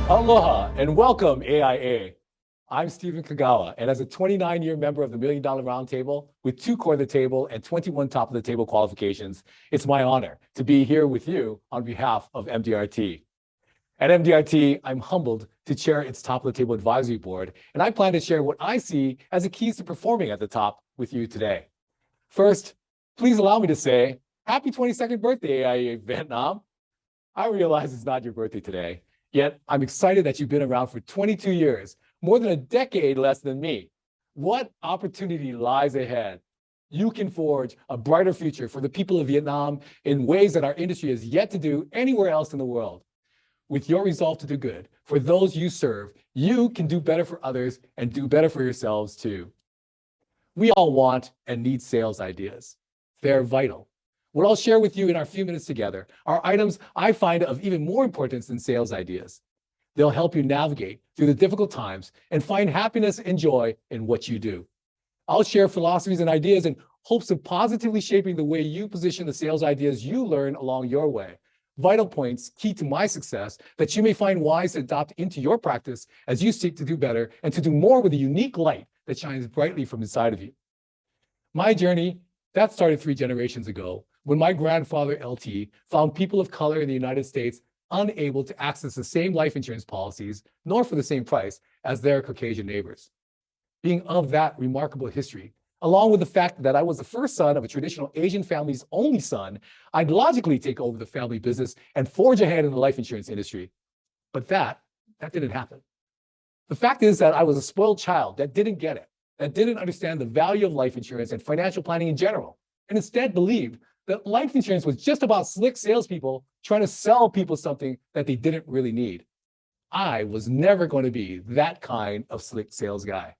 Aloha and welcome, AIA. I'm Stephen Kagawa, and as a 29-year member of the $1 Million Roundtable with 2 core of the table and 21 top of the table qualifications, it's my honor to be here with you on behalf of MDRT. At MDRT, I'm humbled to chair its top of the table advisory board, and I plan to share what I see as the keys to performing at the top with you today. First, please allow me to say, happy 22nd birthday, AIA Vietnam. I realize it's not your birthday today, yet I'm excited that you've been around for 22 years, more than a decade less than me. What opportunity lies ahead? You can forge a brighter future for the people of Vietnam in ways that our industry has yet to do anywhere else in the world. With your resolve to do good for those you serve, you can do better for others and do better for yourselves too. We all want and need sales ideas. They're vital. What I'll share with you in our few minutes together are items I find of even more importance than sales ideas. They'll help you navigate through the difficult times and find happiness and joy in what you do. I'll share philosophies and ideas in hopes of positively shaping the way you position the sales ideas you learn along your way. Vital points key to my success that you may find wise to adopt into your practice as you seek to do better and to do more with a unique light that shines brightly from inside of you. My journey, that started 3 generations ago when my grandfather, LT, found people of color in the United States unable to access the same life insurance policies, nor for the same price, as their Caucasian neighbors. Being of that remarkable history, along with the fact that I was the first son of a traditional Asian family's only son, I'd logically take over the family business and forge ahead in the life insurance industry. But that didn't happen. The fact is that I was a spoiled child that didn't get it, that didn't understand the value of life insurance and financial planning in general, and instead believed that life insurance was just about slick salespeople trying to sell people something that they didn't really need. I was never going to be that kind of slick sales guy.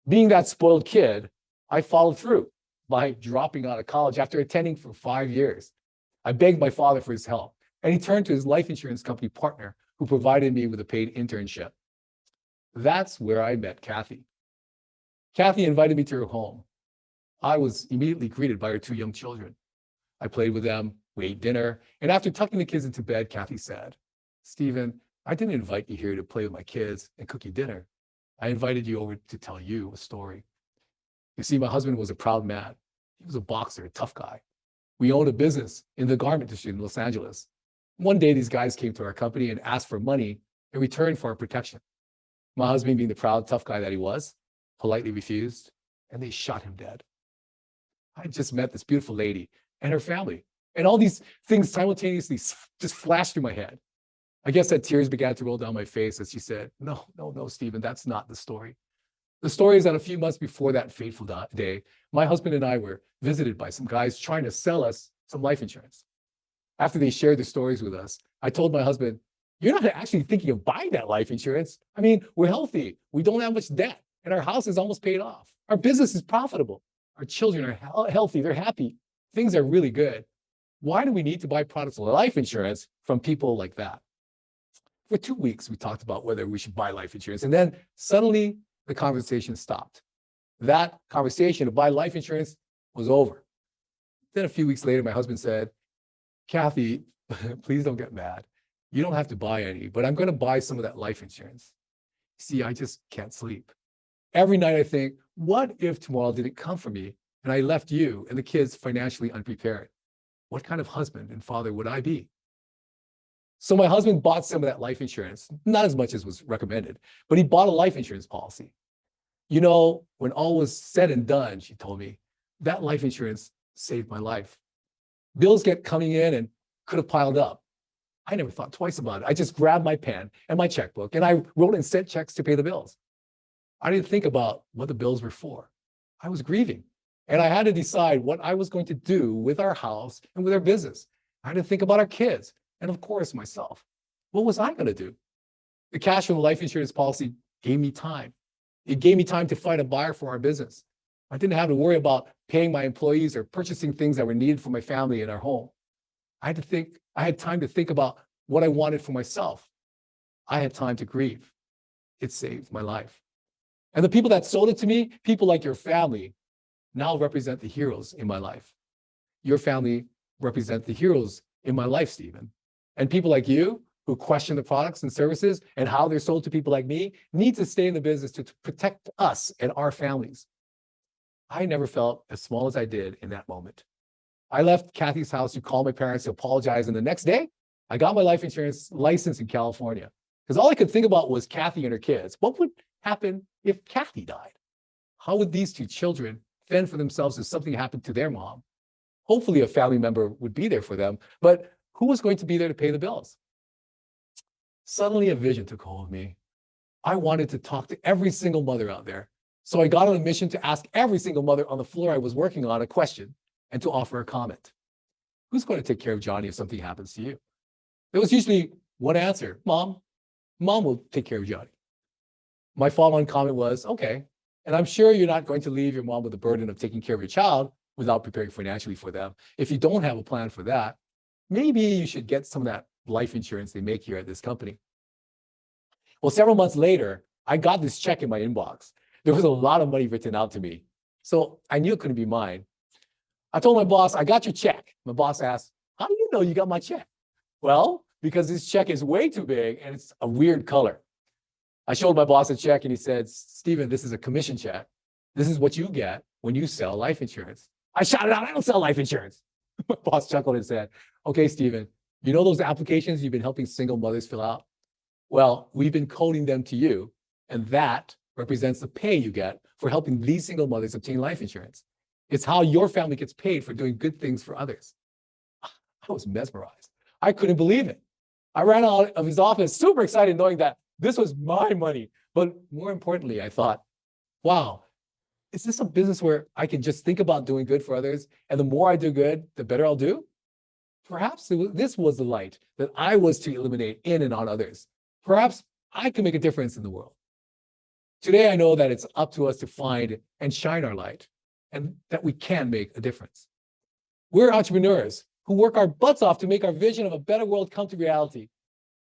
Being that spoiled kid, I followed through by dropping out of college after attending for 5 years. I begged my father for his help, and he turned to his life insurance company partner, who provided me with a paid internship. That's where I met Kathy. Kathy invited me to her home. I was immediately greeted by her 2 young children. I played with them, we ate dinner, and after tucking the kids into bed, Kathy said, "Stephen, I didn't invite you here to play with my kids and cook you dinner. I invited you over to tell you a story." You see, my husband was a proud man. He was a boxer, a tough guy. We owned a business in the garment industry in Los Angeles. One day, these guys came to our company and asked for money in return for our protection. My husband, being the proud, tough guy that he was, politely refused, and they shot him dead. I just met this beautiful lady and her family, and all these things simultaneously just flashed through my head. I guess that tears began to roll down my face as she said, no, Stephen, that's not the story. The story is that a few months before that fateful day, my husband and I were visited by some guys trying to sell us some life insurance. After they shared their stories with us, I told my husband, "You're not actually thinking of buying that life insurance. I mean, we're healthy. We don't have much debt, and our house is almost paid off. Our business is profitable. Our children are healthy. They're happy. Things are really good. Why do we need to buy products like life insurance from people like that?" For 2 weeks, we talked about whether we should buy life insurance. And then suddenly the conversation stopped. That conversation to buy life insurance was over. Then a few weeks later, my husband said, "Kathy, please don't get mad. You don't have to buy any, but I'm going to buy some of that life insurance. See, I just can't sleep. Every night I think, what if tomorrow didn't come for me and I left you and the kids financially unprepared? What kind of husband and father would I be?" So my husband bought some of that life insurance, not as much as was recommended, but he bought a life insurance policy. You know, when all was said and done, she told me, that life insurance saved my life. Bills kept coming in and could have piled up. I never thought twice about it. I just grabbed my pen and my checkbook and I wrote and sent checks to pay the bills. I didn't think about what the bills were for. I was grieving, and I had to decide what I was going to do with our house and with our business. I had to think about our kids and, of course, myself. What was I going to do? The cash from the life insurance policy gave me time. It gave me time to find a buyer for our business. I didn't have to worry about paying my employees or purchasing things that were needed for my family and our home. I had time to think about what I wanted for myself. I had time to grieve. It saved my life. And the people that sold it to me, people like your family, now represent the heroes in my life. Your family represent the heroes in my life, Stephen. And people like you who question the products and services and how they're sold to people like me need to stay in the business to protect us and our families. I never felt as small as I did in that moment. I left Kathy's house to call my parents to apologize, and the next day, I got my life insurance license in California because all I could think about was Kathy and her kids. What would happen if Kathy died? How would these two children fend for themselves if something happened to their mom? Hopefully a family member would be there for them, but who was going to be there to pay the bills? Suddenly a vision took hold of me. I wanted to talk to every single mother out there. So I got on a mission to ask every single mother on the floor I was working on a question and to offer a comment. Who's going to take care of Johnny if something happens to you? There was usually one answer: Mom. Mom will take care of Johnny. My follow-on comment was, okay, and I'm sure you're not going to leave your mom with the burden of taking care of your child without preparing financially for them. If you don't have a plan for that, maybe you should get some of that life insurance they make here at this company. Well, several months later, I got this check in my inbox. There was a lot of money written out to me, so I knew it couldn't be mine. I told my boss, I got your check. My boss asked, how do you know you got my check? Well, because this check is way too big and it's a weird color. I showed my boss a check and he said, Stephen, this is a commission check. This is what you get when you sell life insurance. I shouted out, I don't sell life insurance. My boss chuckled and said, okay, Stephen, you know those applications you've been helping single mothers fill out? Well, we've been coding them to you, and that represents the pay you get for helping these single mothers obtain life insurance. It's how your family gets paid for doing good things for others. I was mesmerized. I couldn't believe it. I ran out of his office, super excited, knowing that this was my money. But more importantly, I thought, wow, is this a business where I can just think about doing good for others, and the more I do good, the better I'll do? Perhaps this was the light that I was to illuminate in and on others. Perhaps I can make a difference in the world. Today, I know that it's up to us to find and shine our light, and that we can make a difference. We're entrepreneurs who work our butts off to make our vision of a better world come to reality.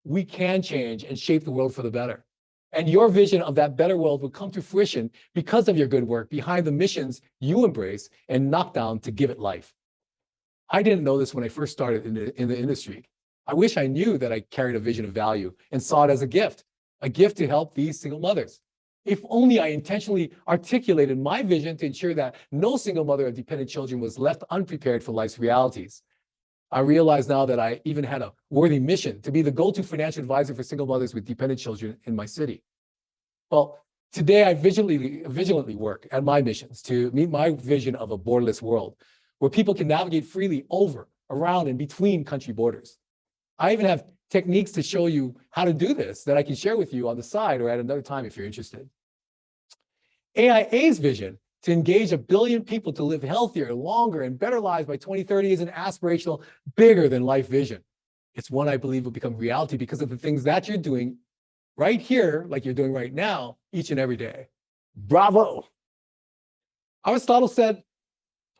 We can change and shape the world for the better. And your vision of that better world will come to fruition because of your good work behind the missions you embrace and knock down to give it life. I didn't know this when I first started in the industry. I wish I knew that I carried a vision of value and saw it as a gift to help these single mothers. If only I intentionally articulated my vision to ensure that no single mother of dependent children was left unprepared for life's realities. I realize now that I even had a worthy mission to be the go-to financial advisor for single mothers with dependent children in my city. Well, today I vigilantly work at my missions to meet my vision of a borderless world where people can navigate freely over, around, and between country borders. I even have techniques to show you how to do this that I can share with you on the side or at another time if you're interested. AIA's vision to engage 1 billion people to live healthier, longer, and better lives by 2030 is an aspirational, bigger than life vision. It's one I believe will become reality because of the things that you're doing right here, like you're doing right now, each and every day. Bravo. Aristotle said,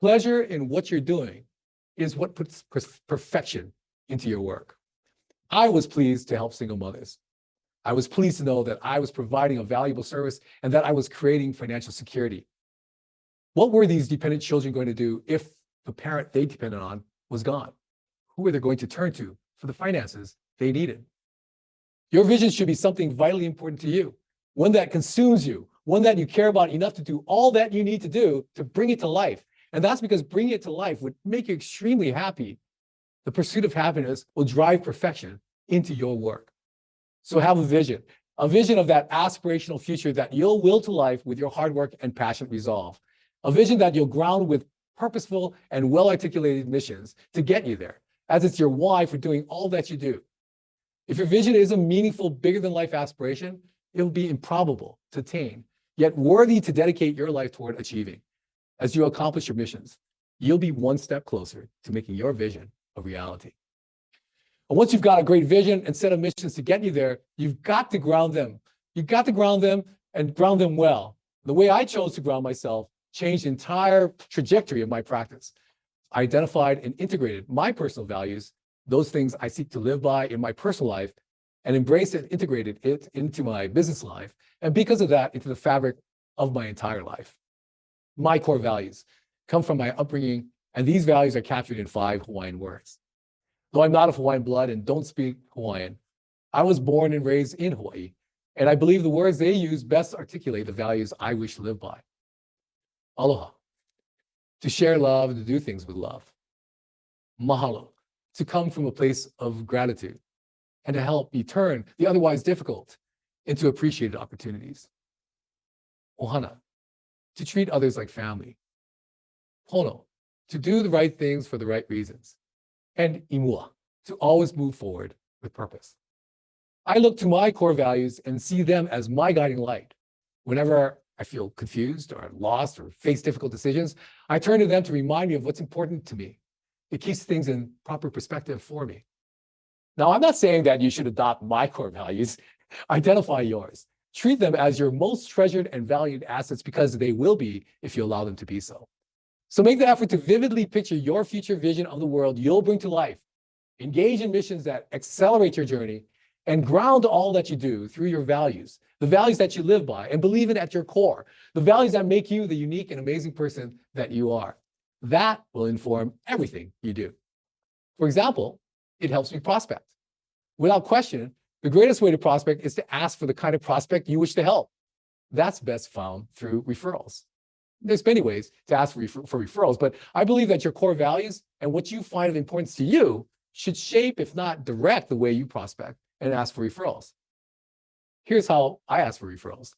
pleasure in what you're doing is what puts perfection into your work. I was pleased to help single mothers. I was pleased to know that I was providing a valuable service and that I was creating financial security. What were these dependent children going to do if the parent they depended on was gone? Who were they going to turn to for the finances they needed? Your vision should be something vitally important to you, one that consumes you, one that you care about enough to do all that you need to do to bring it to life. And that's because bringing it to life would make you extremely happy. The pursuit of happiness will drive perfection into your work. So have a vision of that aspirational future that you'll will to life with your hard work and passionate resolve. A vision that you'll ground with purposeful and well-articulated missions to get you there, as it's your why for doing all that you do. If your vision is a meaningful, bigger-than-life aspiration, it'll be improbable to attain, yet worthy to dedicate your life toward achieving. As you accomplish your missions, you'll be one step closer to making your vision a reality. And once you've got a great vision and set of missions to get you there, you've got to ground them. You've got to ground them and ground them well. The way I chose to ground myself changed the entire trajectory of my practice. I identified and integrated my personal values, those things I seek to live by in my personal life, and embraced it, integrated it into my business life, and because of that, into the fabric of my entire life. My core values come from my upbringing, and these values are captured in 5 Hawaiian words. Though I'm not of Hawaiian blood and don't speak Hawaiian, I was born and raised in Hawaii, and I believe the words they use best articulate the values I wish to live by. Aloha, to share love and to do things with love. Mahalo, to come from a place of gratitude and to help me turn the otherwise difficult into appreciated opportunities. Ohana, to treat others like family. Pono, to do the right things for the right reasons. And imua, to always move forward with purpose. I look to my core values and see them as my guiding light. Whenever I feel confused or lost or face difficult decisions, I turn to them to remind me of what's important to me. It keeps things in proper perspective for me. Now, I'm not saying that you should adopt my core values. Identify yours. Treat them as your most treasured and valued assets because they will be if you allow them to be so. So make the effort to vividly picture your future vision of the world you'll bring to life. Engage in missions that accelerate your journey and ground all that you do through your values, the values that you live by and believe in at your core, the values that make you the unique and amazing person that you are. That will inform everything you do. For example, it helps me prospect. Without question, the greatest way to prospect is to ask for the kind of prospect you wish to help. That's best found through referrals. There's many ways to ask for referrals, but I believe that your core values and what you find of importance to you should shape, if not direct, the way you prospect and ask for referrals. Here's how I ask for referrals.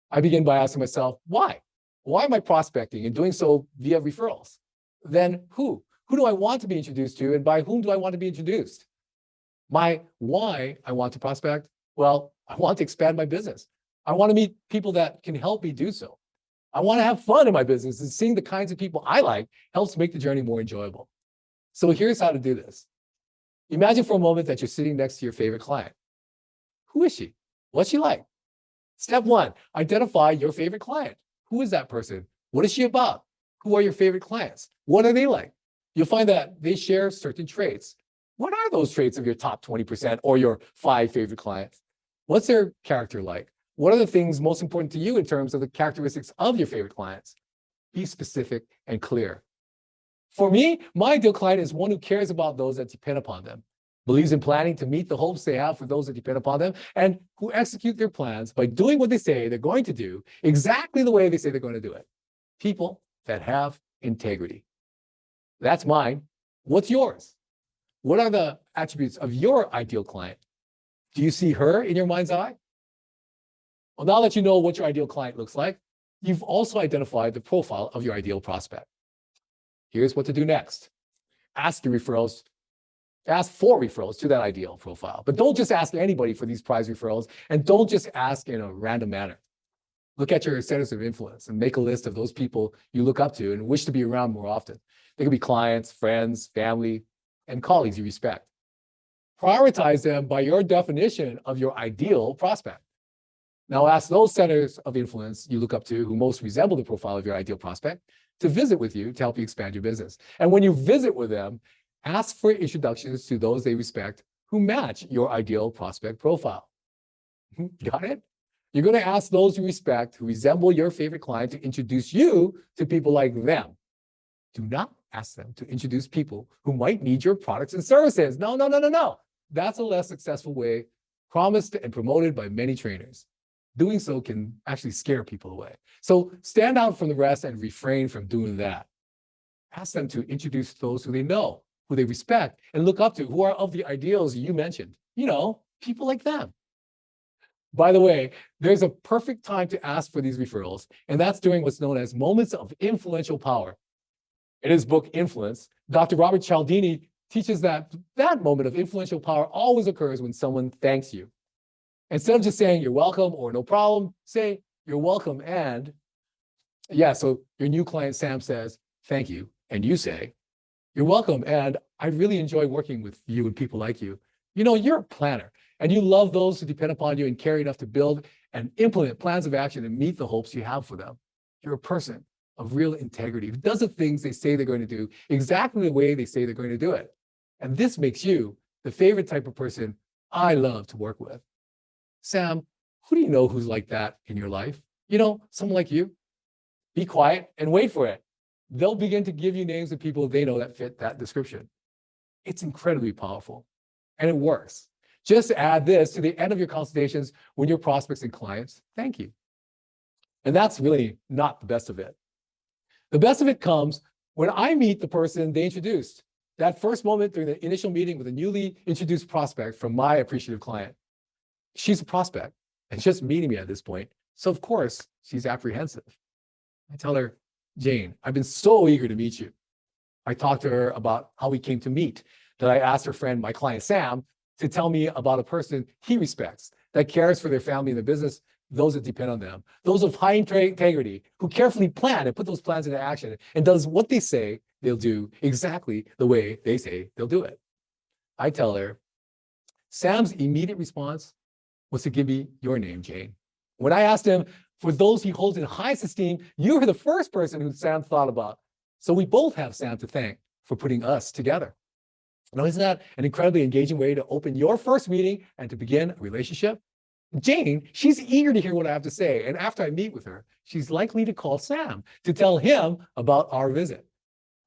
I begin by asking myself, why? Why am I prospecting and doing so via referrals? Then who? Who do I want to be introduced to and by whom do I want to be introduced? My why I want to prospect, well, I want to expand my business. I want to meet people that can help me do so. I want to have fun in my business, and seeing the kinds of people I like helps make the journey more enjoyable. So here's how to do this. Imagine for a moment that you're sitting next to your favorite client. Who is she? What's she like? Step one, identify your favorite client. Who is that person? What is she about? Who are your favorite clients? What are they like? You'll find that they share certain traits. What are those traits of your top 20% or your 5 favorite clients? What's their character like? What are the things most important to you in terms of the characteristics of your favorite clients? Be specific and clear. For me, my ideal client is one who cares about those that depend upon them, believes in planning to meet the hopes they have for those that depend upon them, and who execute their plans by doing what they say they're going to do exactly the way they say they're going to do it. People that have integrity. That's mine. What's yours? What are the attributes of your ideal client? Do you see her in your mind's eye? Well, now that you know what your ideal client looks like, you've also identified the profile of your ideal prospect. Here's what to do next. Ask for referrals to that ideal profile. But don't just ask anybody for these prize referrals, and don't just ask in a random manner. Look at your centers of influence and make a list of those people you look up to and wish to be around more often. They could be clients, friends, family, and colleagues you respect. Prioritize them by your definition of your ideal prospect. Now ask those centers of influence you look up to who most resemble the profile of your ideal prospect to visit with you to help you expand your business. And when you visit with them, ask for introductions to those they respect who match your ideal prospect profile. Got it? You're going to ask those you respect who resemble your favorite client to introduce you to people like them. Do not ask them to introduce people who might need your products and services. No, no, no, no, no. That's a less successful way, promised and promoted by many trainers. Doing so can actually scare people away. So stand out from the rest and refrain from doing that. Ask them to introduce those who they know, who they respect and look up to, who are of the ideals you mentioned. You know, people like them. By the way, there's a perfect time to ask for these referrals, and that's during what's known as moments of influential power. In his book, Influence, Dr. Robert Cialdini teaches that moment of influential power always occurs when someone thanks you. Instead of just saying you're welcome or no problem, say you're welcome and, so your new client Sam says, thank you. And you say, you're welcome. And I really enjoy working with you and people like you. You know, you're a planner and you love those who depend upon you and care enough to build and implement plans of action and meet the hopes you have for them. You're a person of real integrity who does the things they say they're going to do exactly the way they say they're going to do it. And this makes you the favorite type of person I love to work with. Sam, who do you know who's like that in your life? You know, someone like you? Be quiet and wait for it. They'll begin to give you names of people they know that fit that description. It's incredibly powerful, and it works. Just add this to the end of your consultations when your prospects and clients thank you. And that's really not the best of it. The best of it comes when I meet the person they introduced. That first moment during the initial meeting with a newly introduced prospect from my appreciative client. She's a prospect and just meeting me at this point. So of course, she's apprehensive. I tell her, Jane, I've been so eager to meet you. I talked to her about how we came to meet, that I asked her friend, my client Sam, to tell me about a person he respects, that cares for their family and their business, those that depend on them, those of high integrity, who carefully plan and put those plans into action and does what they say they'll do exactly the way they say they'll do it. I tell her, Sam's immediate response was to give me your name, Jane. When I asked him, for those he holds in highest esteem, you were the first person who Sam thought about. So we both have Sam to thank for putting us together. Now, isn't that an incredibly engaging way to open your first meeting and to begin a relationship? Jane, she's eager to hear what I have to say. And after I meet with her, she's likely to call Sam to tell him about our visit.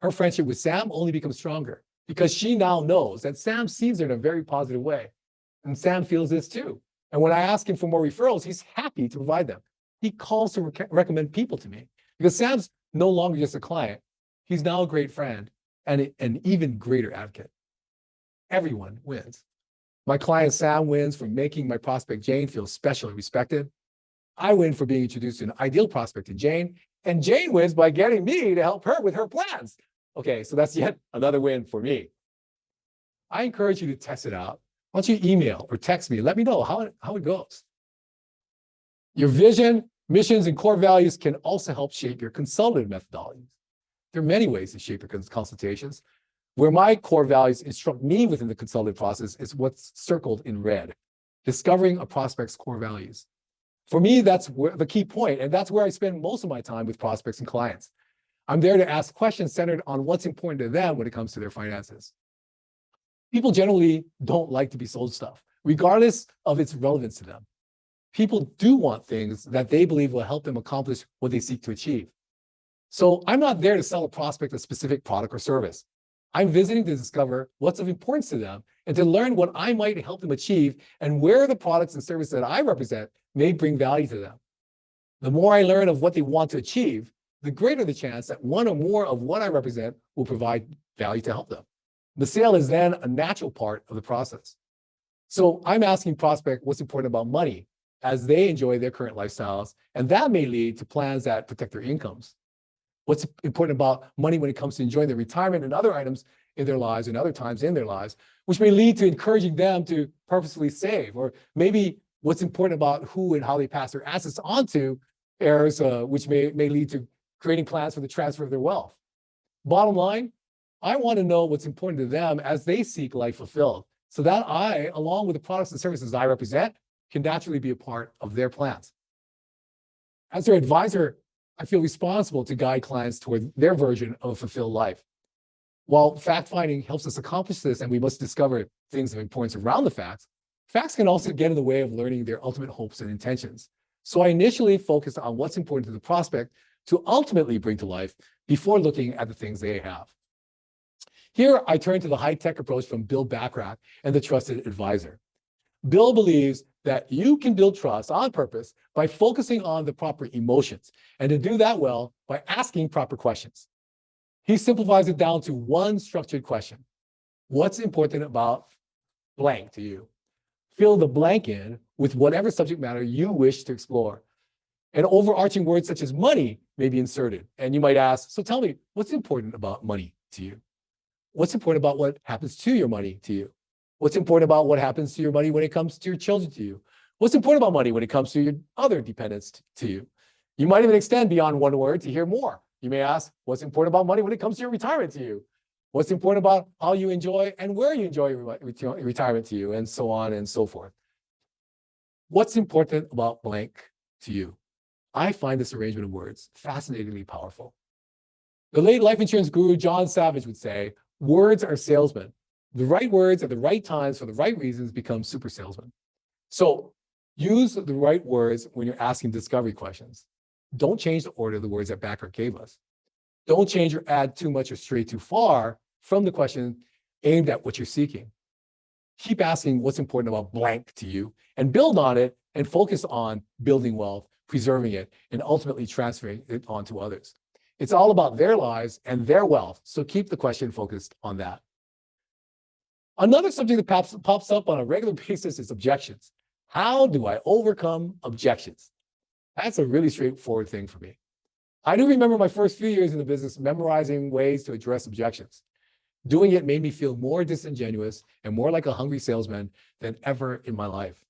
Her friendship with Sam only becomes stronger because she now knows that Sam sees her in a very positive way. And Sam feels this too. And when I ask him for more referrals, he's happy to provide them. He calls to recommend people to me because Sam's no longer just a client. He's now a great friend and an even greater advocate. Everyone wins. My client Sam wins for making my prospect Jane feel special and respected. I win for being introduced to an ideal prospect to Jane, and Jane wins by getting me to help her with her plans. Okay, so that's yet another win for me. I encourage you to test it out. Why don't you email or text me? Let me know how it goes. Your vision, missions, and core values can also help shape your consultative methodologies. There are many ways to shape your consultations. Where my core values instruct me within the consultative process is what's circled in red, discovering a prospect's core values. For me, that's the key point, and that's where I spend most of my time with prospects and clients. I'm there to ask questions centered on what's important to them when it comes to their finances. People generally don't like to be sold stuff, regardless of its relevance to them. People do want things that they believe will help them accomplish what they seek to achieve. So I'm not there to sell a prospect a specific product or service. I'm visiting to discover what's of importance to them and to learn what I might help them achieve and where the products and services that I represent may bring value to them. The more I learn of what they want to achieve, the greater the chance that one or more of what I represent will provide value to help them. The sale is then a natural part of the process. So I'm asking prospect what's important about money as they enjoy their current lifestyles, and that may lead to plans that protect their incomes. What's important about money when it comes to enjoying their retirement and other items in their lives and other times in their lives, which may lead to encouraging them to purposefully save, or maybe what's important about who and how they pass their assets on to heirs, which may lead to creating plans for the transfer of their wealth. Bottom line, I want to know what's important to them as they seek life fulfilled, so that I, along with the products and services I represent, can naturally be a part of their plans. As their advisor, I feel responsible to guide clients toward their version of a fulfilled life. While fact-finding helps us accomplish this, and we must discover things of importance around the facts, facts can also get in the way of learning their ultimate hopes and intentions. So I initially focused on what's important to the prospect to ultimately bring to life before looking at the things they have. Here, I turn to the high-tech approach from Bill Backrack and the Trusted Advisor. Bill believes that you can build trust on purpose by focusing on the proper emotions, and to do that well by asking proper questions. He simplifies it down to one structured question. What's important about blank to you? Fill the blank in with whatever subject matter you wish to explore. An overarching word such as money may be inserted, and you might ask, so tell me, what's important about money to you? What's important about what happens to your money to you? What's important about what happens to your money when it comes to your children to you? What's important about money when it comes to your other dependents to you? You might even extend beyond one word to hear more. You may ask, what's important about money when it comes to your retirement to you? What's important about how you enjoy and where you enjoy your retirement to you, and so on and so forth. What's important about blank to you? I find this arrangement of words fascinatingly powerful. The late life insurance guru John Savage would say, words are salesmen. The right words at the right times for the right reasons become super salesmen. So use the right words when you're asking discovery questions. Don't change the order of the words that Backrack gave us. Don't change or add too much or stray too far from the question aimed at what you're seeking. Keep asking what's important about blank to you and build on it and focus on building wealth, preserving it, and ultimately transferring it on to others. It's all about their lives and their wealth, so keep the question focused on that. Another subject that pops up on a regular basis is objections. How do I overcome objections? That's a really straightforward thing for me. I do remember my first few years in the business memorizing ways to address objections. Doing it made me feel more disingenuous and more like a hungry salesman than ever in my life.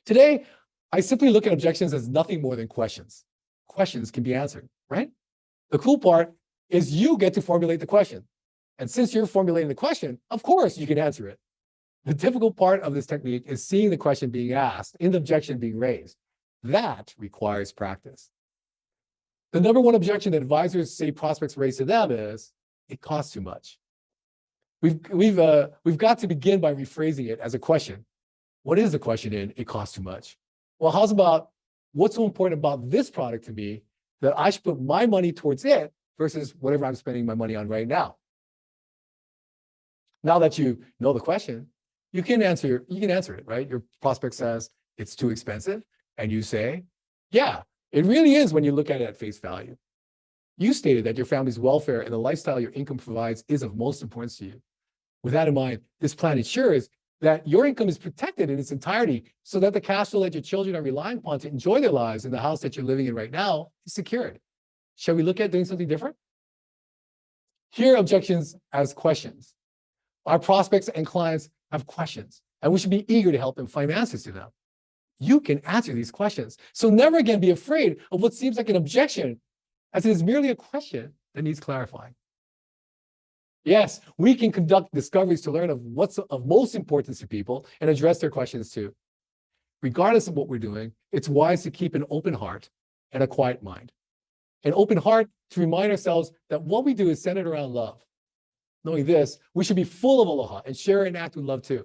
Today, I simply look at objections as nothing more than questions. Questions can be answered, right? The cool part is you get to formulate the question. And since you're formulating the question, of course you can answer it. The difficult part of this technique is seeing the question being asked and the objection being raised. That requires practice. The number one objection that advisors say prospects raise to them is, it costs too much. We've got to begin by rephrasing it as a question. What is the question in it costs too much? Well, how's about what's so important about this product to me that I should put my money towards it versus whatever I'm spending my money on right now? Now that you know the question, you can answer it, right? Your prospect says it's too expensive, and you say, yeah, it really is when you look at it at face value. You stated that your family's welfare and the lifestyle your income provides is of most importance to you. With that in mind, this plan ensures that your income is protected in its entirety so that the cash flow that your children are relying upon to enjoy their lives in the house that you're living in right now is secured. Shall we look at doing something different? Hear objections as questions. Our prospects and clients have questions, and we should be eager to help them find answers to them. You can answer these questions. So never again be afraid of what seems like an objection, as it is merely a question that needs clarifying. Yes, we can conduct discoveries to learn of what's of most importance to people and address their questions too. Regardless of what we're doing, it's wise to keep an open heart and a quiet mind. An open heart to remind ourselves that what we do is centered around love. Knowing this, we should be full of aloha and share and act with love too.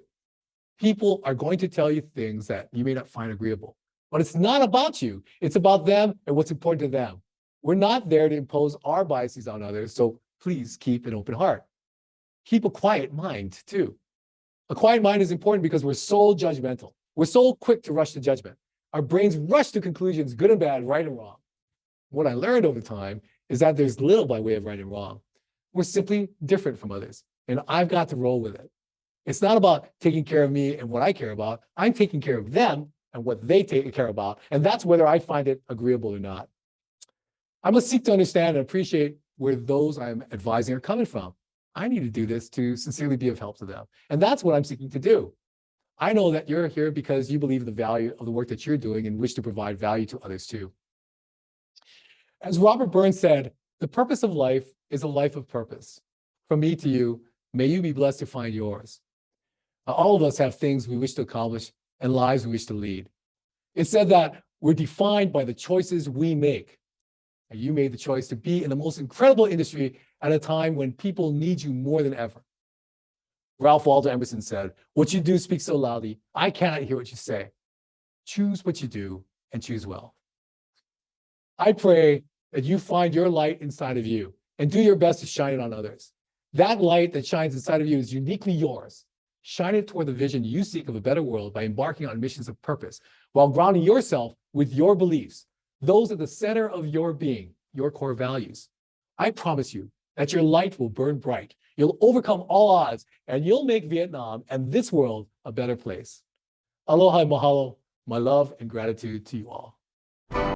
People are going to tell you things that you may not find agreeable, but it's not about you. It's about them and what's important to them. We're not there to impose our biases on others, so please keep an open heart. Keep a quiet mind too. A quiet mind is important because we're so judgmental. We're so quick to rush to judgment. Our brains rush to conclusions, good and bad, right and wrong. What I learned over time is that there's little by way of right and wrong. We're simply different from others, and I've got to roll with it. It's not about taking care of me and what I care about. I'm taking care of them and what they take care about, and that's whether I find it agreeable or not. I must seek to understand and appreciate where those I'm advising are coming from. I need to do this to sincerely be of help to them, and that's what I'm seeking to do. I know that you're here because you believe in the value of the work that you're doing and wish to provide value to others too. As Robert Burns said, the purpose of life is a life of purpose. From me to you, may you be blessed to find yours. All of us have things we wish to accomplish and lives we wish to lead. It's said that we're defined by the choices we make. And you made the choice to be in the most incredible industry at a time when people need you more than ever. Ralph Waldo Emerson said, "What you do speaks so loudly, I cannot hear what you say. Choose what you do and choose well." I pray that you find your light inside of you and do your best to shine it on others. That light that shines inside of you is uniquely yours. Shine it toward the vision you seek of a better world by embarking on missions of purpose while grounding yourself with your beliefs. Those are the center of your being, your core values. I promise you that your light will burn bright. You'll overcome all odds, and you'll make Vietnam and this world a better place. Aloha and mahalo, my love and gratitude to you all.